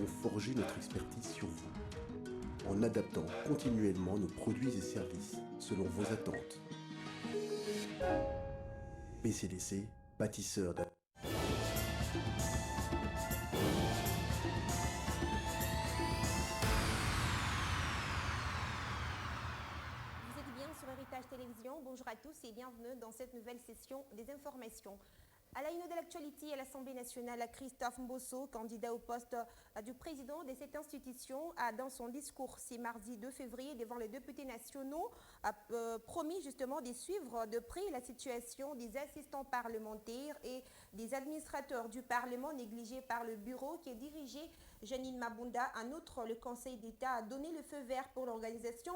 souhaitons forger notre expertise sur vous, en adaptant continuellement nos produits et services selon vos attentes. PCDC, bâtisseur de... Télévision. Bonjour à tous et bienvenue dans cette nouvelle session des informations. À la une de l'actualité à l'Assemblée nationale, Christophe Mbosso, candidat au poste du président de cette institution, a dans son discours ce mardi 2 février devant les députés nationaux promis justement de suivre de près la situation des assistants parlementaires et des administrateurs du Parlement négligés par le bureau qui est dirigé Janine Mabunda. En outre, le Conseil d'État a donné le feu vert pour l'organisation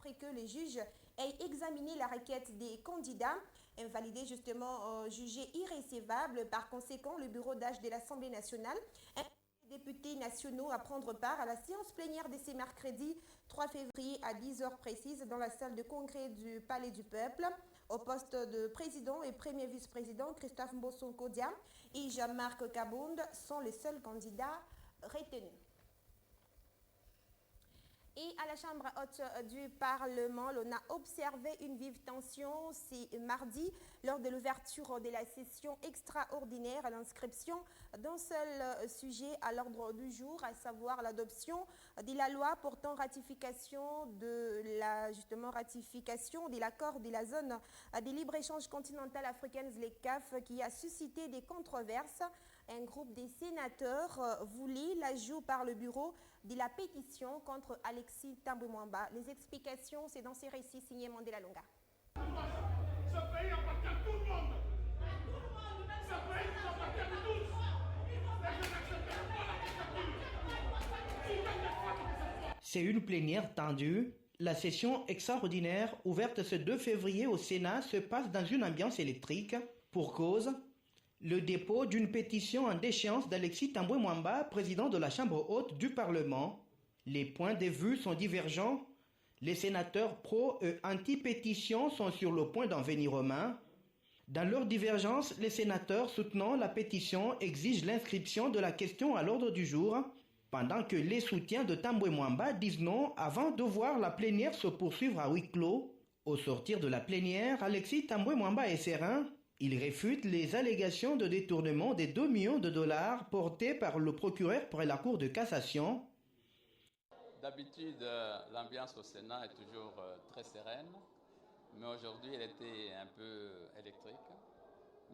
après que les juges aient examiné la requête des candidats, invalidée justement jugée irrécevable. Par conséquent, le bureau d'âge de l'Assemblée nationale invite les députés nationaux à prendre part à la séance plénière de ce mercredi 3 février à 10h précises dans la salle de congrès du Palais du Peuple. Au poste de président et premier vice-président, Christophe Mbosso Kodia et Jean-Marc Kabound sont les seuls candidats retenus. Et à la Chambre haute du Parlement, on a observé une vive tension ce mardi lors de l'ouverture de la session extraordinaire à l'inscription d'un seul sujet à l'ordre du jour, à savoir l'adoption de la loi portant ratification de l'accord de la zone de libre-échange continentale africaine, les CAF, qui a suscité des controverses. Un groupe des sénateurs voulait l'ajout par le bureau de la pétition contre Alexis Thambwe Mwamba. Les explications, c'est dans ces récits signés Mandela Lunga. Ce pays appartient à tout le monde. Ce pays nous appartient à tous. Et je n'accepterai pas la dictature. C'est une plénière tendue. La session extraordinaire ouverte ce 2 février au Sénat se passe dans une ambiance électrique. Pour cause, le dépôt d'une pétition en déchéance d'Alexis Thambwe Mwamba, président de la Chambre haute du Parlement. Les points de vue sont divergents. Les sénateurs pro- et anti-pétition sont sur le point d'en venir aux mains. Dans leur divergence, les sénateurs soutenant la pétition exigent l'inscription de la question à l'ordre du jour, pendant que les soutiens de Thambwe Mwamba disent non avant de voir la plénière se poursuivre à huis clos. Au sortir de la plénière, Alexis Thambwe Mwamba est serein. Il réfute les allégations de détournement des 2 millions de dollars portées par le procureur près la Cour de cassation. D'habitude, l'ambiance au Sénat est toujours très sereine, mais aujourd'hui, elle était un peu électrique.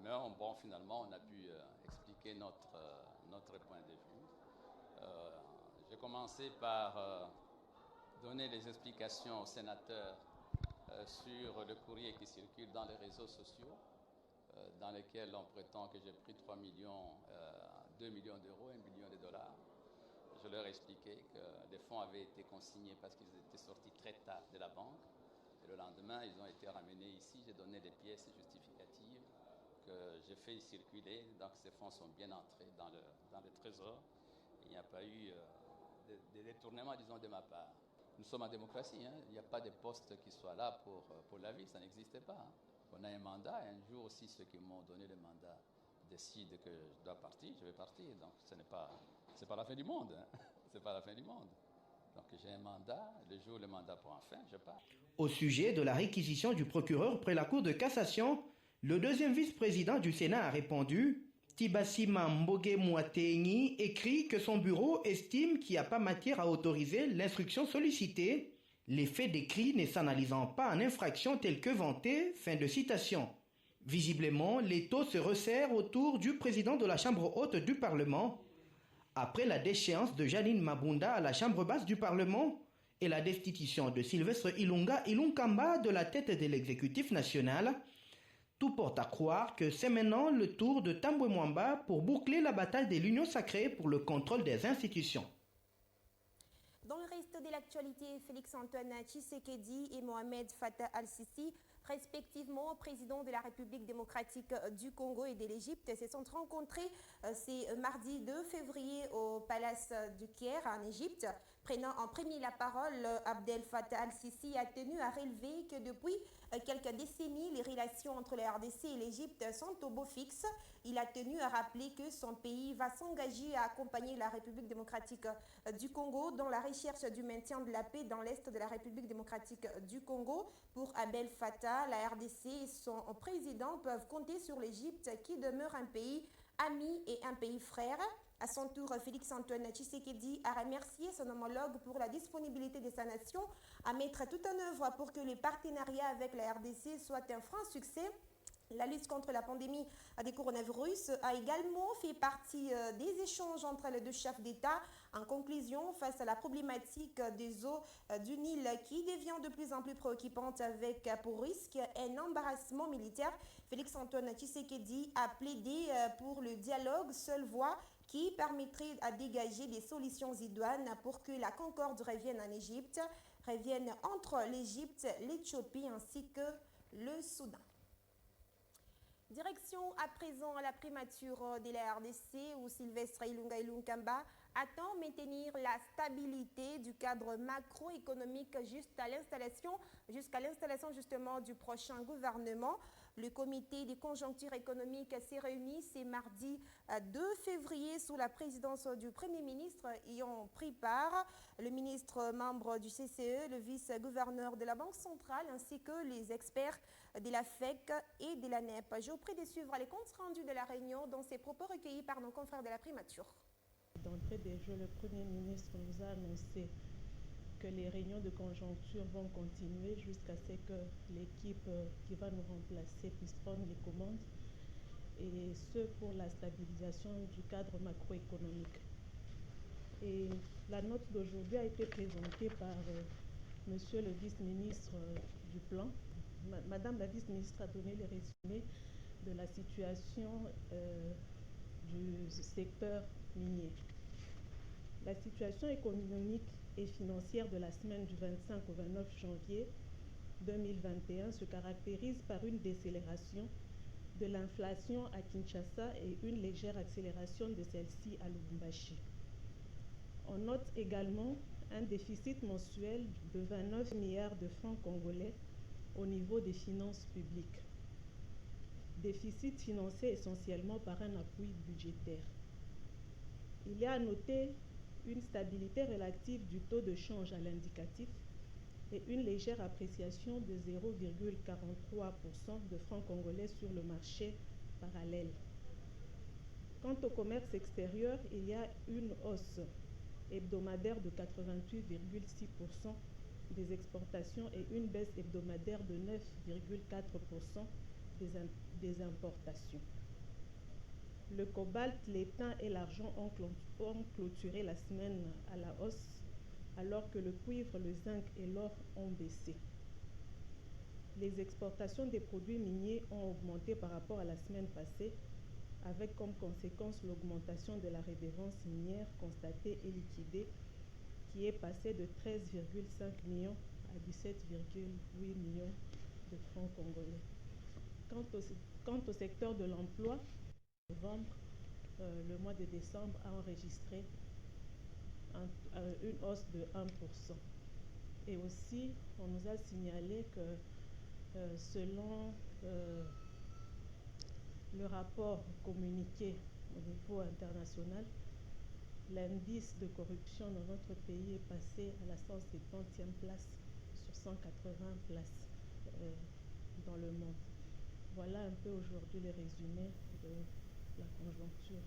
Mais bon, finalement, on a pu expliquer notre point de vue. J'ai commencé par donner les explications aux sénateurs sur le courrier qui circule dans les réseaux sociaux, dans lesquels on prétend que j'ai pris 2 millions d'euros, 1 million de dollars. Je leur ai expliqué que les fonds avaient été consignés parce qu'ils étaient sortis très tard de la banque. Et le lendemain, ils ont été ramenés ici. J'ai donné les pièces justificatives que j'ai fait circuler. Donc ces fonds sont bien entrés dans le trésor. Il n'y a pas eu de détournement, disons, de ma part. Nous sommes en démocratie. Hein. Il n'y a pas de poste qui soit là pour la vie. Ça n'existait pas. Hein. On a un mandat, et un jour aussi ceux qui m'ont donné le mandat décident que je dois partir, je vais partir. Donc ce n'est pas la fin du monde. Hein. C'est pas la fin du monde. Donc j'ai un mandat, le jour où le mandat prend fin, je pars. Au sujet de la réquisition du procureur près la Cour de cassation, le deuxième vice-président du Sénat a répondu. Tibasima Mboge Mwatengi écrit que son bureau estime qu'il n'y a pas matière à autoriser l'instruction sollicitée. Les faits décrits ne s'analysant pas en infraction telle que vantée, fin de citation. Visiblement, les taux se resserrent autour du président de la Chambre haute du Parlement. Après la déchéance de Janine Mabunda à la Chambre basse du Parlement et la destitution de Sylvestre Ilunga Ilunkamba de la tête de l'exécutif national, tout porte à croire que c'est maintenant le tour de Thambwe Mwamba pour boucler la bataille de l'Union sacrée pour le contrôle des institutions. Dans le reste de l'actualité, Félix-Antoine Tshisekedi et Mohamed Fattah al-Sisi, respectivement président de la République démocratique du Congo et de l'Égypte, se sont rencontrés ce mardi 2 février au Palace du Caire en Égypte. Prenant en premier la parole, Abdel Fattah al-Sisi a tenu à relever que depuis quelques décennies, les relations entre la RDC et l'Égypte sont au beau fixe. Il a tenu à rappeler que son pays va s'engager à accompagner la République démocratique du Congo dans la recherche du maintien de la paix dans l'est de la République démocratique du Congo. Pour Abdel Fattah, la RDC et son président peuvent compter sur l'Égypte qui demeure un pays ami et un pays frère. À son tour, Félix-Antoine Tshisekedi a remercié son homologue pour la disponibilité de sa nation à mettre tout en œuvre pour que les partenariats avec la RDC soient un franc succès. La lutte contre la pandémie des coronavirus a également fait partie des échanges entre les deux chefs d'État. En conclusion, face à la problématique des eaux du Nil qui devient de plus en plus préoccupante avec pour risque un embarrassement militaire, Félix-Antoine Tshisekedi a plaidé pour le dialogue, seule voie qui permettrait à dégager des solutions idoines pour que la concorde revienne en Égypte, revienne entre l'Égypte, l'Éthiopie ainsi que le Soudan. Direction à présent à la primature de la RDC où Sylvestre Ilunga Ilunkamba attend maintenir la stabilité du cadre macroéconomique jusqu'à l'installation justement du prochain gouvernement. Le comité des conjonctures économiques s'est réuni ce mardi 2 février sous la présidence du Premier ministre y ont pris part le ministre membre du CCE, le vice-gouverneur de la Banque centrale ainsi que les experts de la FEC et de la NEP. Je vous prie de suivre les comptes rendus de la réunion dans ces propos recueillis par nos confrères de la primature. D'entrée des jeux, le Premier ministre nous a annoncé que les réunions de conjoncture vont continuer jusqu'à ce que l'équipe qui va nous remplacer puisse prendre les commandes, et ce pour la stabilisation du cadre macroéconomique. Et la note d'aujourd'hui a été présentée par Monsieur le vice-ministre du Plan. Madame la vice-ministre a donné les résumés de la situation du secteur minier. La situation économique et financière de la semaine du 25 au 29 janvier 2021 se caractérise par une décélération de l'inflation à Kinshasa et une légère accélération de celle-ci à Lubumbashi. On note également un déficit mensuel de 29 milliards de francs congolais au niveau des finances publiques. Déficit financé essentiellement par un appui budgétaire. Il y a à noter une stabilité relative du taux de change à l'indicatif et une légère appréciation de 0,43% de francs congolais sur le marché parallèle. Quant au commerce extérieur, il y a une hausse hebdomadaire de 88,6% des exportations et une baisse hebdomadaire de 9,4% des importations. Le cobalt, l'étain et l'argent ont clôturé la semaine à la hausse, alors que le cuivre, le zinc et l'or ont baissé. Les exportations des produits miniers ont augmenté par rapport à la semaine passée, avec comme conséquence l'augmentation de la redevance minière constatée et liquidée, qui est passée de 13,5 millions à 17,8 millions de francs congolais. Quant au secteur de l'emploi, novembre, le mois de décembre a enregistré une hausse de 1%. Et aussi, on nous a signalé que selon le rapport communiqué au niveau international, l'indice de corruption dans notre pays est passé à la 170e place sur 180 places dans le monde. Voilà un peu aujourd'hui les résumés de la conjoncture.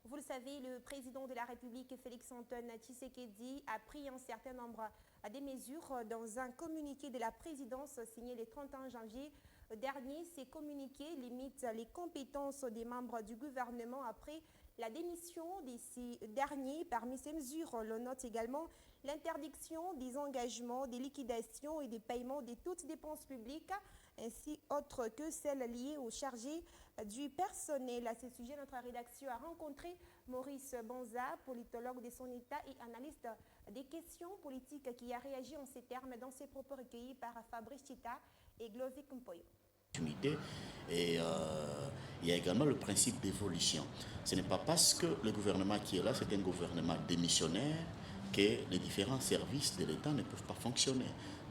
Vous le savez, le président de la République, Félix-Antoine Tshisekedi, a pris un certain nombre de mesures dans un communiqué de la présidence signé le 31 janvier dernier. Ces communiqués limitent les compétences des membres du gouvernement après la démission de ces derniers. Parmi ces mesures, on note également l'interdiction des engagements, des liquidations et des paiements de toutes dépenses publiques, ainsi autres que celles liées aux chargés du personnel. À ce sujet, notre rédaction a rencontré Maurice Banza, politologue de son État et analyste des questions politiques, qui a réagi en ces termes dans ses propos recueillis par Fabrice Chita et Glovic Mpoyo. Et il y a également le principe d'évolution. Ce n'est pas parce que le gouvernement qui est là, c'est un gouvernement démissionnaire, que les différents services de l'État ne peuvent pas fonctionner.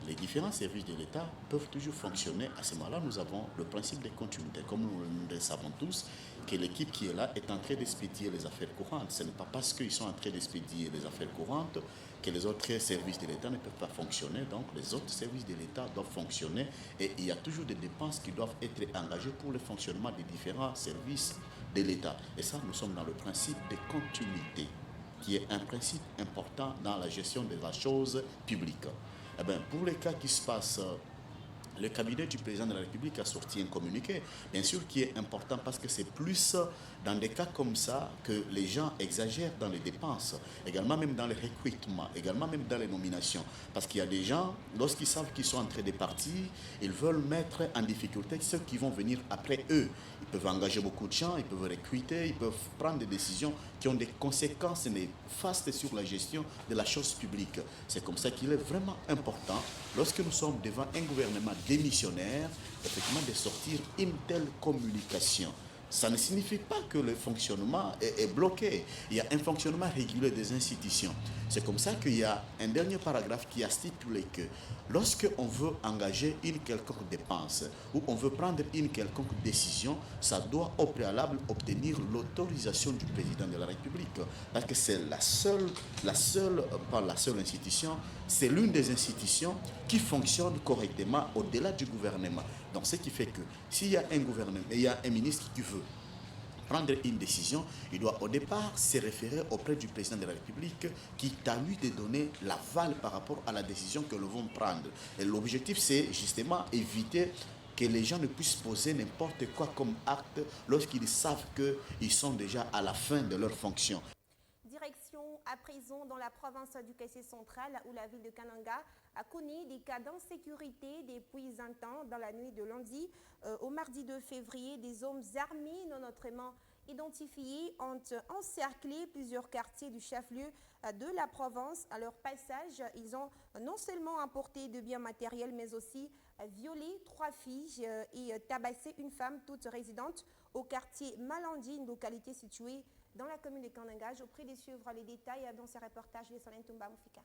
Les différents services de l'État peuvent toujours fonctionner. À ce moment-là, nous avons le principe de continuité. Comme nous le savons tous, que l'équipe qui est là est en train d'expédier les affaires courantes. Ce n'est pas parce qu'ils sont en train d'expédier les affaires courantes que les autres services de l'État ne peuvent pas fonctionner. Donc, les autres services de l'État doivent fonctionner et il y a toujours des dépenses qui doivent être engagées pour le fonctionnement des différents services de l'État. Et ça, nous sommes dans le principe de continuité, qui est un principe important dans la gestion de la chose publique. Eh bien, pour les cas qui se passent, le cabinet du président de la République a sorti un communiqué, bien sûr qui est important parce que c'est plus dans des cas comme ça que les gens exagèrent dans les dépenses, également même dans les recrutements, également même dans les nominations. Parce qu'il y a des gens, lorsqu'ils savent qu'ils sont en train de partir, ils veulent mettre en difficulté ceux qui vont venir après eux. Ils peuvent engager beaucoup de gens, ils peuvent recruter, ils peuvent prendre des décisions qui ont des conséquences néfastes sur la gestion de la chose publique. C'est comme ça qu'il est vraiment important, lorsque nous sommes devant un gouvernement démissionnaire, effectivement de sortir une telle communication. Ça ne signifie pas que le fonctionnement est bloqué. Il y a un fonctionnement régulier des institutions. C'est comme ça qu'il y a un dernier paragraphe qui a stipulé que lorsque on veut engager une quelconque dépense ou on veut prendre une quelconque décision, ça doit au préalable obtenir l'autorisation du président de la République. Parce que c'est la seule institution, c'est l'une des institutions qui fonctionne correctement au-delà du gouvernement. Donc, ce qui fait que s'il y a un gouvernement, il y a un ministre qui veut prendre une décision, il doit au départ se référer auprès du président de la République qui est à lui de donner l'aval par rapport à la décision que nous vont prendre. Et l'objectif, c'est justement éviter que les gens ne puissent poser n'importe quoi comme acte lorsqu'ils savent qu'ils sont déjà à la fin de leur fonction. Direction à présent dans la province du Kassai central où la ville de Kananga a connu des cas d'insécurité depuis un temps. Dans la nuit de lundi au mardi 2 février, des hommes armés non autrement identifiés ont encerclé plusieurs quartiers du chef-lieu de la province. À leur passage, ils ont non seulement emporté de biens matériels mais aussi violé 3 filles et tabassé une femme toute résidente au quartier Malandi, une localité située dans la commune de Kananga. Je vous prie de suivre les détails dans ce reportage de Salin Toumba Moufika.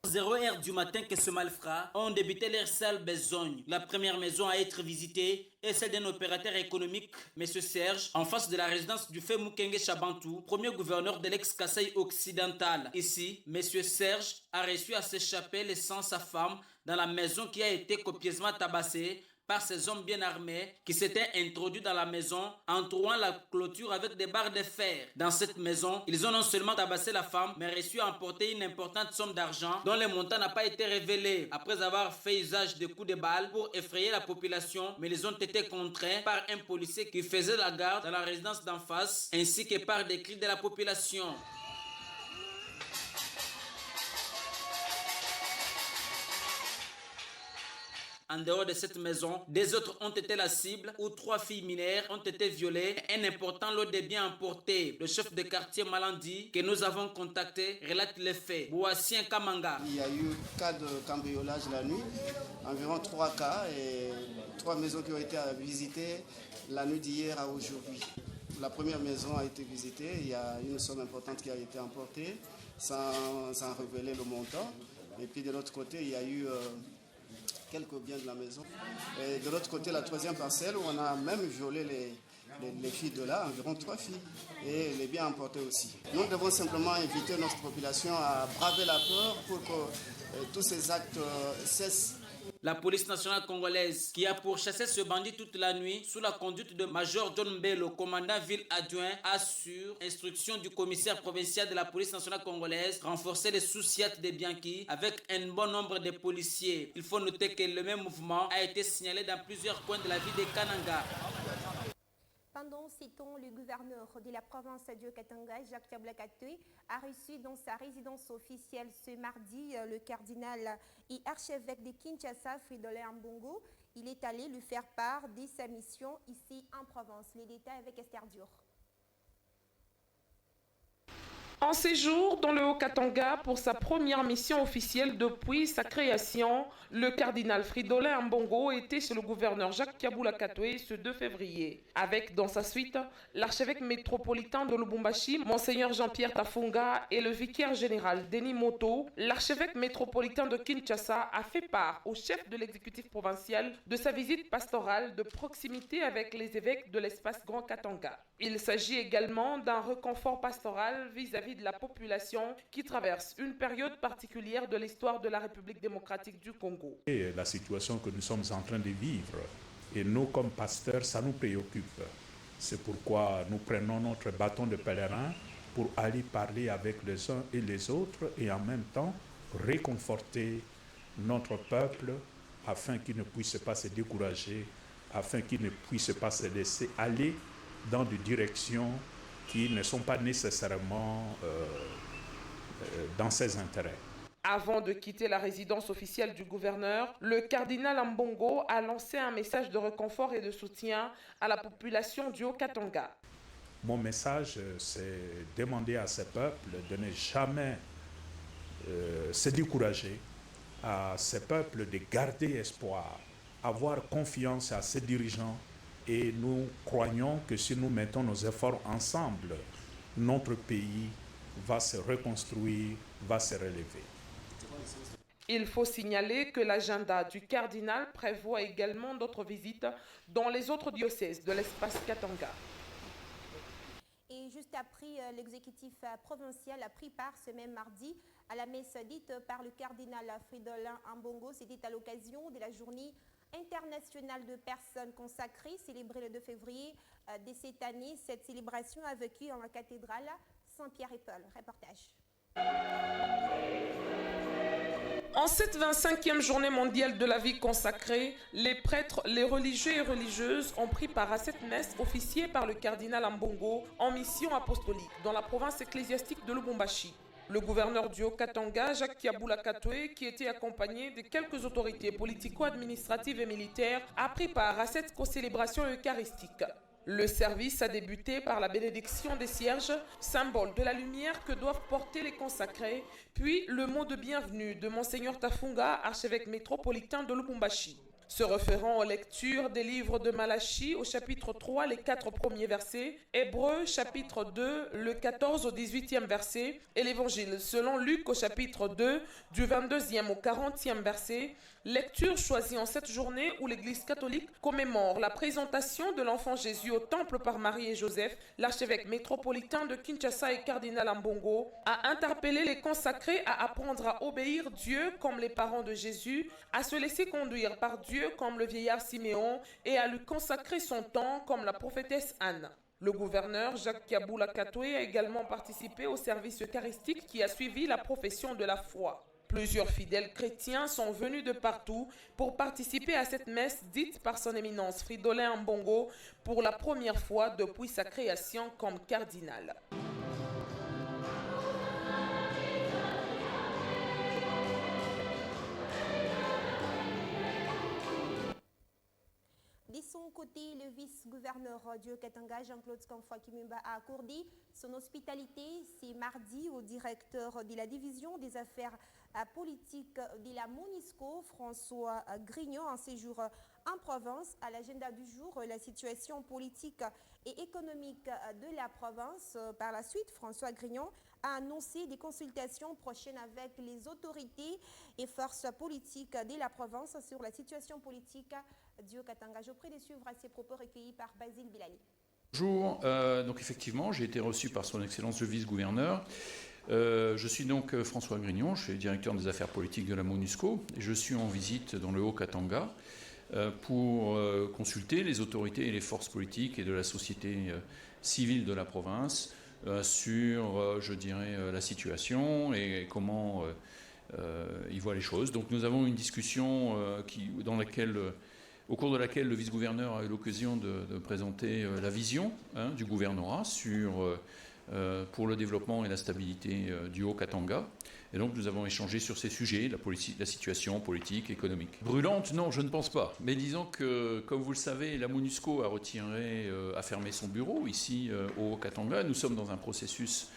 0h du matin que ce malfrat ont débuté leur sale besogne. La première maison à être visitée est celle d'un opérateur économique, M. Serge, en face de la résidence du fait Mukenge Chabantou, premier gouverneur de l'ex-Kasaï occidental. Ici, M. Serge a reçu à s'échapper laissant sa femme dans la maison qui a été copieusement tabassée par ces hommes bien armés qui s'étaient introduits dans la maison en trouant la clôture avec des barres de fer. Dans cette maison, ils ont non seulement tabassé la femme, mais reçu à emporter une importante somme d'argent dont le montant n'a pas été révélé. Après avoir fait usage de coups de balle pour effrayer la population, mais ils ont été contraints par un policier qui faisait la garde dans la résidence d'en face, ainsi que par des cris de la population. En dehors de cette maison, des autres ont été la cible où 3 filles mineures ont été violées et un important lot de biens emportés. Le chef de quartier Malandi que nous avons contacté relate les faits. Boassien Kamanga. Il y a eu cas de cambriolage la nuit, environ 3 cas et 3 maisons qui ont été visitées la nuit d'hier à aujourd'hui. La première maison a été visitée, il y a une somme importante qui a été emportée sans révéler le montant. Et puis de l'autre côté, il y a eu quelques biens de la maison. Et de l'autre côté, la troisième parcelle où on a même violé les filles de là, environ 3 filles, et les biens emportés aussi. Nous devons simplement inviter notre population à braver la peur pour que tous ces actes cessent. La police nationale congolaise qui a pourchassé ce bandit toute la nuit sous la conduite de Major John Bello, commandant ville adjoint, a sur instruction du commissaire provincial de la police nationale congolaise renforcé les sous-siat de Bianchi avec un bon nombre de policiers. Il faut noter que le même mouvement a été signalé dans plusieurs coins de la ville de Kananga. Pendant ces temps, le gouverneur de la province de Katanga, Jacques Tablakatoui, a reçu dans sa résidence officielle ce mardi le cardinal et archevêque de Kinshasa, Fridolin Ambongo. Il est allé lui faire part de sa mission ici en province. Les détails avec Esther Dior. En séjour dans le Haut-Katanga pour sa première mission officielle depuis sa création, le cardinal Fridolin Ambongo était chez le gouverneur Jacques Kiabula Katoué ce 2 février. Avec dans sa suite l'archevêque métropolitain de Lubumbashi, Monseigneur Jean-Pierre Tafunga et le vicaire général Denis Moto, l'archevêque métropolitain de Kinshasa a fait part au chef de l'exécutif provincial de sa visite pastorale de proximité avec les évêques de l'espace Grand Katanga. Il s'agit également d'un réconfort pastoral vis-à-vis de la population qui traverse une période particulière de l'histoire de la République démocratique du Congo. Et la situation que nous sommes en train de vivre, et nous comme pasteurs, ça nous préoccupe. C'est pourquoi nous prenons notre bâton de pèlerin pour aller parler avec les uns et les autres et en même temps réconforter notre peuple afin qu'il ne puisse pas se décourager, afin qu'il ne puisse pas se laisser aller dans des directions qui ne sont pas nécessairement dans ses intérêts. Avant de quitter la résidence officielle du gouverneur, le cardinal Ambongo a lancé un message de réconfort et de soutien à la population du Haut-Katanga. Mon message, c'est demander à ce peuple de ne jamais se décourager, à ce peuple de garder espoir, avoir confiance à ses dirigeants. Et nous croyons que si nous mettons nos efforts ensemble, notre pays va se reconstruire, va se relever. Il faut signaler que l'agenda du cardinal prévoit également d'autres visites dans les autres diocèses de l'espace Katanga. Et juste après, l'exécutif provincial a pris part ce même mardi à la messe dite par le cardinal Fridolin Ambongo. C'était à l'occasion de la journée internationale de personnes consacrées, célébrée le 2 février de cette année. Cette célébration a vécu en la cathédrale Saint-Pierre-et-Paul. Reportage. En cette 25e journée mondiale de la vie consacrée, les prêtres, les religieux et religieuses ont pris part à cette messe officiée par le cardinal Ambongo en mission apostolique dans la province ecclésiastique de Lubumbashi. Le gouverneur du Haut-Katanga, Jacques Kiabula Katoué, qui était accompagné de quelques autorités politico-administratives et militaires, a pris part à cette célébration eucharistique. Le service a débuté par la bénédiction des cierges, symbole de la lumière que doivent porter les consacrés, puis le mot de bienvenue de Monseigneur Tafunga, archevêque métropolitain de Lubumbashi. Se référant aux lectures des livres de Malachie au chapitre 3, les 4 premiers versets, Hébreux chapitre 2, le 14 au 18e verset, et l'évangile selon Luc au chapitre 2, du 22e au 40e verset, lecture choisie en cette journée où l'Église catholique commémore la présentation de l'enfant Jésus au temple par Marie et Joseph, l'archevêque métropolitain de Kinshasa et cardinal Ambongo, a interpellé les consacrés à apprendre à obéir Dieu comme les parents de Jésus, à se laisser conduire par Dieu comme le vieillard Siméon et à lui consacrer son temps comme la prophétesse Anne. Le gouverneur Jacques Kiabula Katoué a également participé au service eucharistique qui a suivi la profession de la foi. Plusieurs fidèles chrétiens sont venus de partout pour participer à cette messe dite par son éminence Fridolin Ambongo pour la première fois depuis sa création comme cardinal. De son côté, le vice-gouverneur du Haut-Katanga, Jean-Claude Skamfwa Kimumba, a accordé son hospitalité ce mardi au directeur de la division des affaires politiques de la MONUSCO, François Grignon, en séjour en province. À l'agenda du jour, la situation politique et économique de la province. Par la suite, François Grignon a annoncé des consultations prochaines avec les autorités et forces politiques de la province sur la situation politique du Haut-Katanga. Je vous prie de suivre ces propos recueillis par Basile Bilali. Bonjour, donc effectivement, j'ai été reçu par son Excellence le vice-gouverneur. Je suis donc François Grignon, je suis directeur des affaires politiques de la MONUSCO et je suis en visite dans le Haut-Katanga pour consulter les autorités et les forces politiques et de la société civile de la province sur, je dirais, la situation et comment ils voient les choses. Donc nous avons une discussion au cours de laquelle le vice-gouverneur a eu l'occasion de présenter la vision du gouvernorat pour le développement et la stabilité du Haut-Katanga. Et donc nous avons échangé sur ces sujets, la situation politique, économique. Brûlante, non, je ne pense pas. Mais disons que, comme vous le savez, la MONUSCO a fermé son bureau ici au Haut-Katanga. Nous sommes dans un processus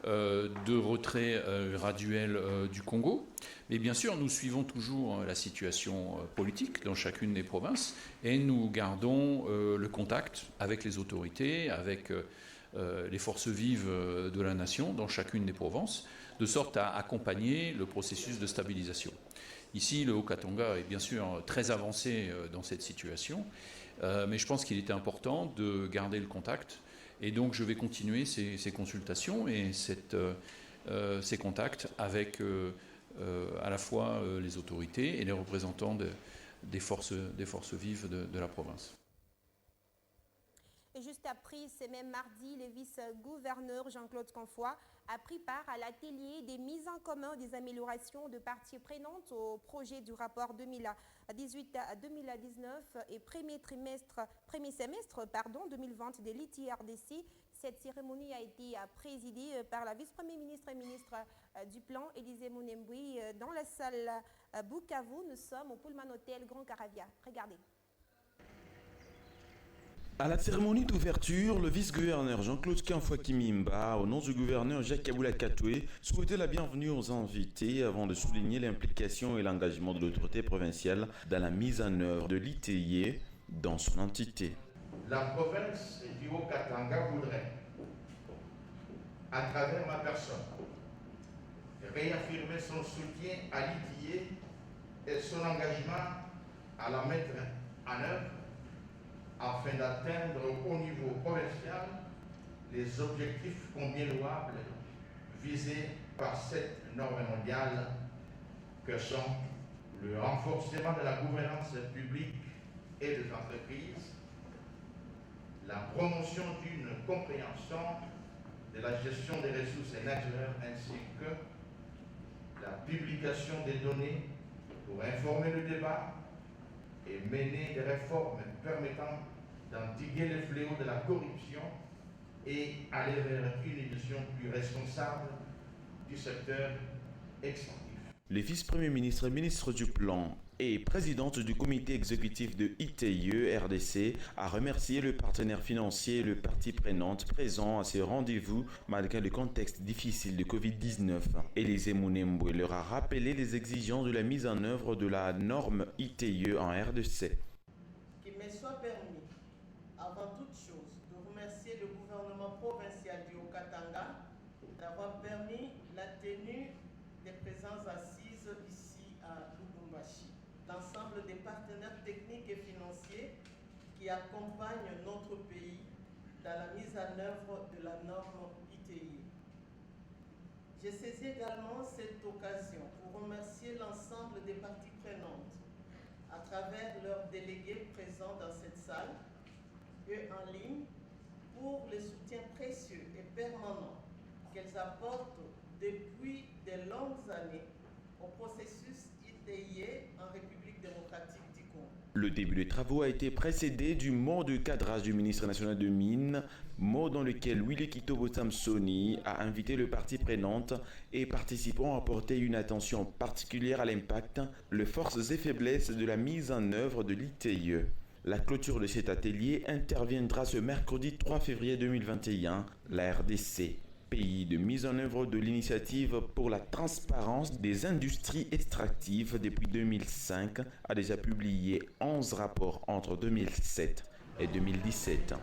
de retrait graduel du Congo. Mais bien sûr, nous suivons toujours la situation politique dans chacune des provinces et nous gardons le contact avec les autorités, avec les forces vives de la nation dans chacune des provinces, de sorte à accompagner le processus de stabilisation. Ici, le Haut-Katanga est bien sûr très avancé dans cette situation, mais je pense qu'il était important de garder le contact. Et donc, je vais continuer ces consultations et ces contacts avec à la fois les autorités et les représentants des forces vives de la province. Et juste après, ce même mardi, le vice-gouverneur Jean-Claude Confoy a pris part à l'atelier des mises en commun des améliorations de parties prenantes au projet du rapport 2018 à 2019 et premier semestre 2020 de l'ITRDC. Cette cérémonie a été présidée par la vice-première ministre et ministre du Plan, Élisée Mounembouy, dans la salle Bukavu. Nous sommes au Pullman Hotel Grand Caravia. Regardez. À la cérémonie d'ouverture, le vice-gouverneur Jean-Claude Confoy Kimimba, au nom du gouverneur Jacques Kaboula Katoué, souhaitait la bienvenue aux invités avant de souligner l'implication et l'engagement de l'autorité provinciale dans la mise en œuvre de l'ITIE dans son entité. La province du Haut-Katanga voudrait, à travers ma personne, réaffirmer son soutien à l'ITIE et son engagement à la mettre en œuvre afin d'atteindre au niveau provincial les objectifs combien louables visés par cette norme mondiale que sont le renforcement de la gouvernance publique et des entreprises, la promotion d'une compréhension de la gestion des ressources naturelles ainsi que la publication des données pour informer le débat et mener des réformes permettant d'endiguer les fléaux de la corruption et aller vers une gestion plus responsable du secteur extractif. Le vice-premier ministre et ministre du Plan et présidente du comité exécutif de ITIE RDC a remercié le partenaire financier et le partie prenante présent à ce rendez-vous malgré le contexte difficile de Covid-19. Élisée Mounemboué leur a rappelé les exigences de la mise en œuvre de la norme ITIE en RDC. Qu'il me soit permis, avant toute chose, de remercier le gouvernement provincial du Haut-Katanga d'avoir permis la tenue des présences assises ici à Lubumbashi. L'ensemble des partenaires techniques et financiers qui accompagnent notre pays dans la mise en œuvre de la norme ITIE. J'ai saisi également cette occasion pour remercier l'ensemble des parties prenantes à travers leurs délégués présents dans cette salle et en ligne pour le soutien précieux et permanent qu'elles apportent depuis de longues années au processus ITIE en République démocratique du Congo. Le début des travaux a été précédé du mot de cadrage du ministre national de Mines, mot dans lequel Willy Kitobo Samsoni a invité le partie prenante et participants à porter une attention particulière à l'impact, les forces et faiblesses de la mise en œuvre de l'ITIE. La clôture de cet atelier interviendra ce mercredi 3 février 2021. La RDC, pays de mise en œuvre de l'initiative pour la transparence des industries extractives depuis 2005, a déjà publié 11 rapports entre 2007 et 2017.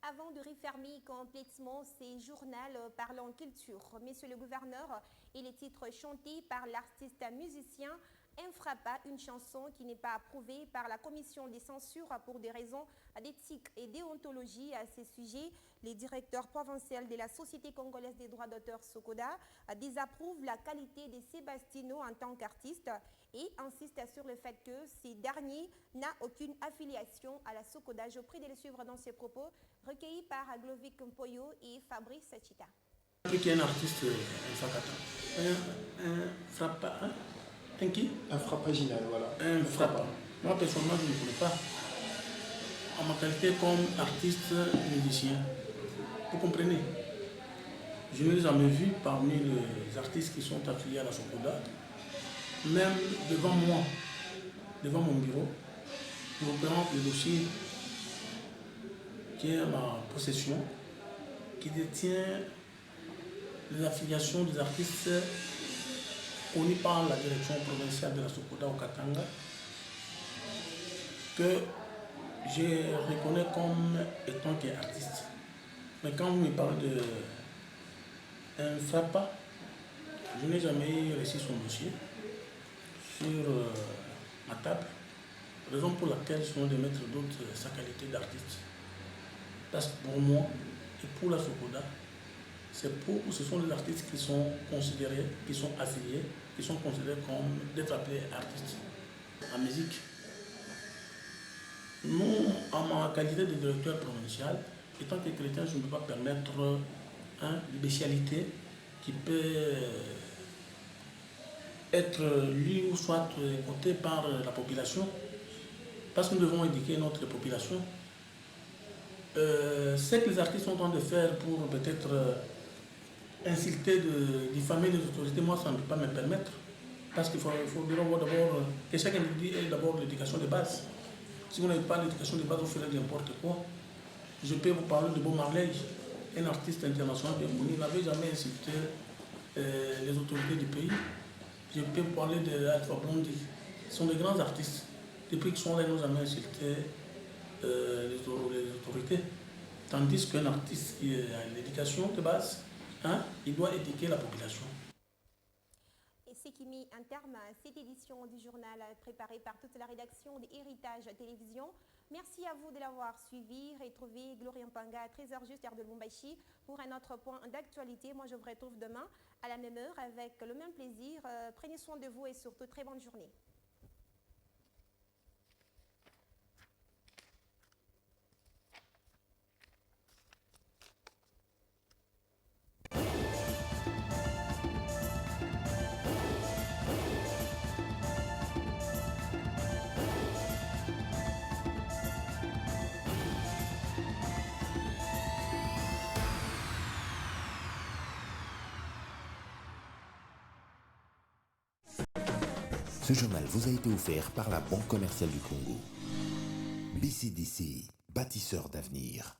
Avant de refermer complètement ces journaux parlant culture, Monsieur le gouverneur et les titres chantés par l'artiste musicien Infrapa, une chanson qui n'est pas approuvée par la commission des censures pour des raisons d'éthique et déontologie. À ce sujet, les directeurs provinciaux de la Société congolaise des droits d'auteur Sokoda désapprouvent la qualité de Sébastino en tant qu'artiste et insistent sur le fait que ce dernier n'a aucune affiliation à la Sokoda. Je prie de le suivre dans ses propos, recueillis par Glovic Mpoyo et Fabrice Chita. Qui est un artiste Frappa, un qui? Un frappaginal, voilà. Un frappa. Moi, personnellement, je ne connais pas. En ma qualité comme artiste musicien, vous comprenez? Je ne l'ai jamais vu parmi les artistes qui sont affiliés à la Sokoda, même devant moi, devant mon bureau, je représente le dossier qui est à ma possession. qui détient les affiliations des artistes connus par la direction provinciale de la Sokoda au Katanga, que je reconnais comme étant qui est artiste. Mais quand vous me parlez d'un Frappa, je n'ai jamais reçu son dossier sur ma table, raison pour laquelle je vais de mettre d'autres sa qualité d'artiste. Parce que pour moi et pour la Sokoda, ce sont des artistes qui sont considérés, qui sont affiliés, qui sont considérés comme d'être appelés artistes en musique. Nous, en ma qualité de directeur provincial, étant que chrétien, je ne peux pas permettre une spécialité qui peut être lue ou soit écoutée par la population, parce que nous devons éduquer notre population. Ce que les artistes sont en train de faire pour peut-être insulter, diffamer les autorités, moi ça ne peut pas me permettre, parce qu'il faut d'abord que chaque individu ait d'abord l'éducation de base. Si vous n'avez pas l'éducation de base, vous ferez n'importe quoi. Je peux vous parler de Bob Marley, un artiste international bien connu, il n'avait jamais insulté les autorités du pays. Je peux vous parler de Alpha Blondy. Ce sont des grands artistes. Depuis qu'ils sont là, ils n'ont jamais insulté les autorités. Tandis qu'un artiste qui a l'éducation de base, il doit éduquer la population. Et c'est qui met un terme à cette édition du journal préparée par toute la rédaction de Héritage Télévision. Merci à vous de l'avoir suivi. Retrouvez Gloria Mpanga à 13h juste heure de Lubumbashi pour un autre point d'actualité. Moi, je vous retrouve demain à la même heure avec le même plaisir. Prenez soin de vous et surtout très bonne journée. Ce journal vous a été offert par la Banque commerciale du Congo. BCDC, bâtisseur d'avenir.